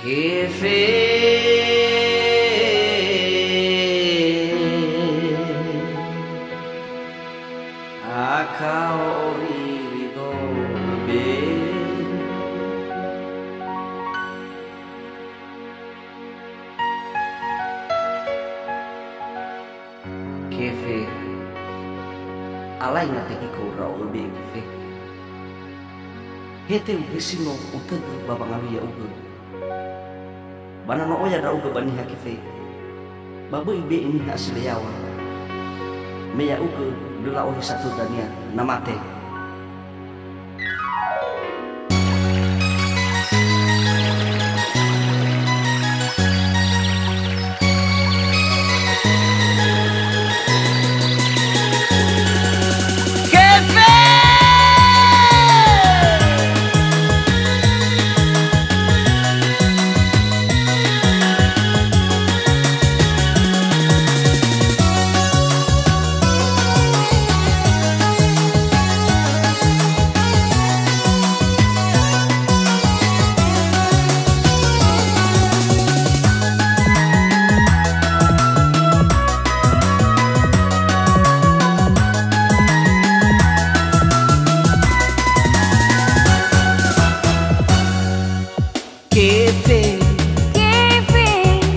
Kefe akao rido be Kefe alai na teki ko rao be kefe hete ugesino uke babang alu ya uke bana no oya da uke bani hakefe babu ibe ini asli yawa meya uke dula ohi satu dania namate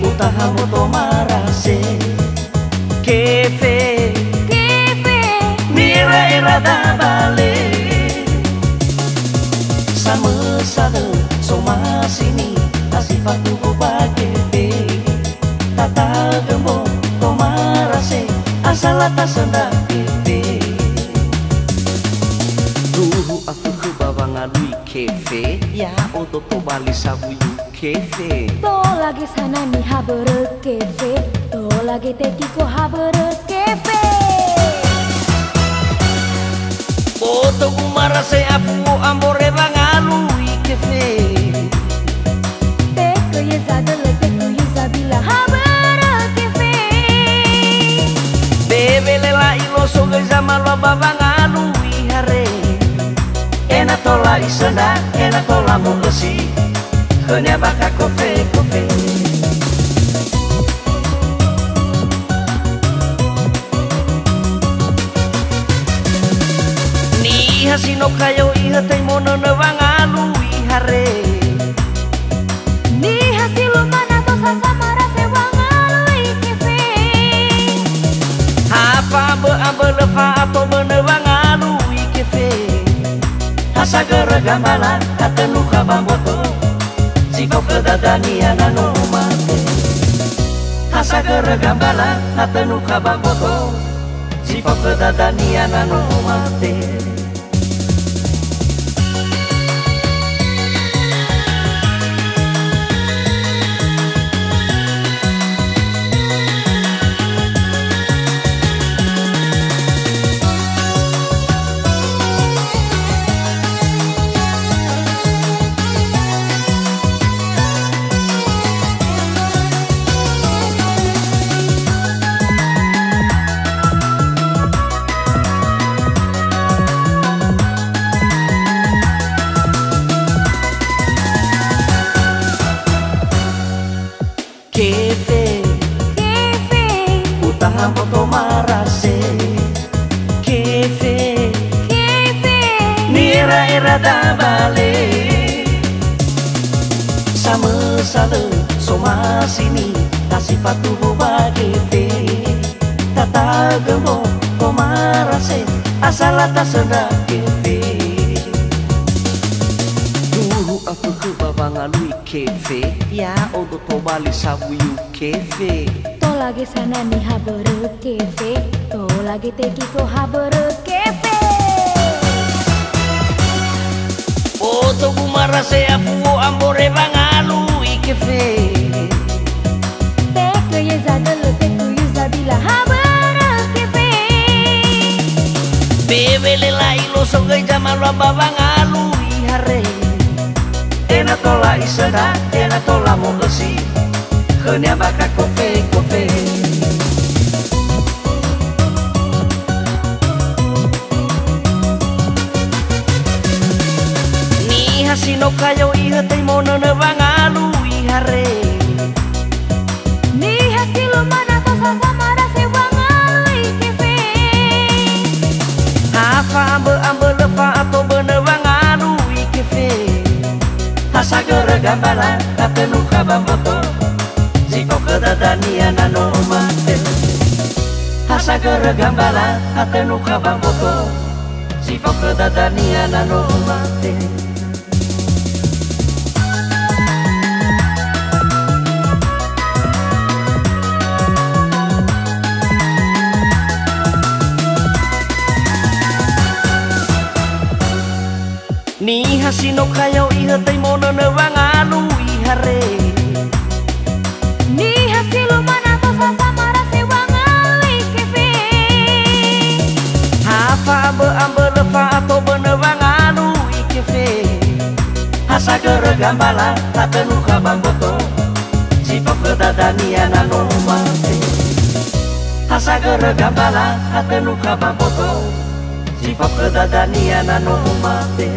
Utahamu tomarase Kefe Mira irada bale Sama sada soma sini Asifatu boba kefe Tata gembo tomarase Asalata senda kefe Duhu aku ke bawang alui kefe Ya oto to bali sabuyu kefe To lagi sana nih habere kefe To lagi tekiko habere kefe Oto umara se afu ambore bangalui kefe Teko ye zadele teko ye zabila habere kefe Bebe lela ilo soge zamalo babangalui hare Ena tola isana ena tola mugesi Hanya baka kofe Ni hasino kayo iha tay mono na bangalu ihare Ni hasilu mana to sasamara se wangalu kefe Apa abe lefa atau bene bangalu kefe Hasa gara gambala atenu kabamboto Sifo kedadania nano mate Hasa gara gambala atenu kabamboto Sifo kedadania nano mate Kefe Utahamu tomarase Kefe Nira irada bale Sama sada soma sini Tasifatu boba kefe Tata gembo tomarase Asalata senda kefe Duhu aku ke babangalui kefe Ya odo to bali sabuyu kefe To lagi sana nih habere kefe To lagi tekiko habere kefe Oto umara se afu ambore bangalui kefe Teko ye zadele teko ye zabila habere kefe Bebe lela ilo soge jamalo babangalui hare Ena tola isada, ena tola mogesi Hanya baka kofe Ni hasino kayo iha tay mono na bangalu iha hare Ni hasilu mana to sasamara sewangai kefe Hafa ambe lefa atau benewang arui kefe Hasa gara gambala katenu kabamboto Ziko kedadania nano mate Hasa gara gambala katenu kabamboto Ziko kedadania nano mate Ni hasino kayo ihatay mo na nawang alui hare Ni hasilu mana to sasamara sewangai kefe Hafa ambe lefa atau benewang alui kefe Hasa gara gambala katenu kabamboto Sifo kedadania nano mate Hasa gara gambala katenu kabamboto Sifo kedadania nano mate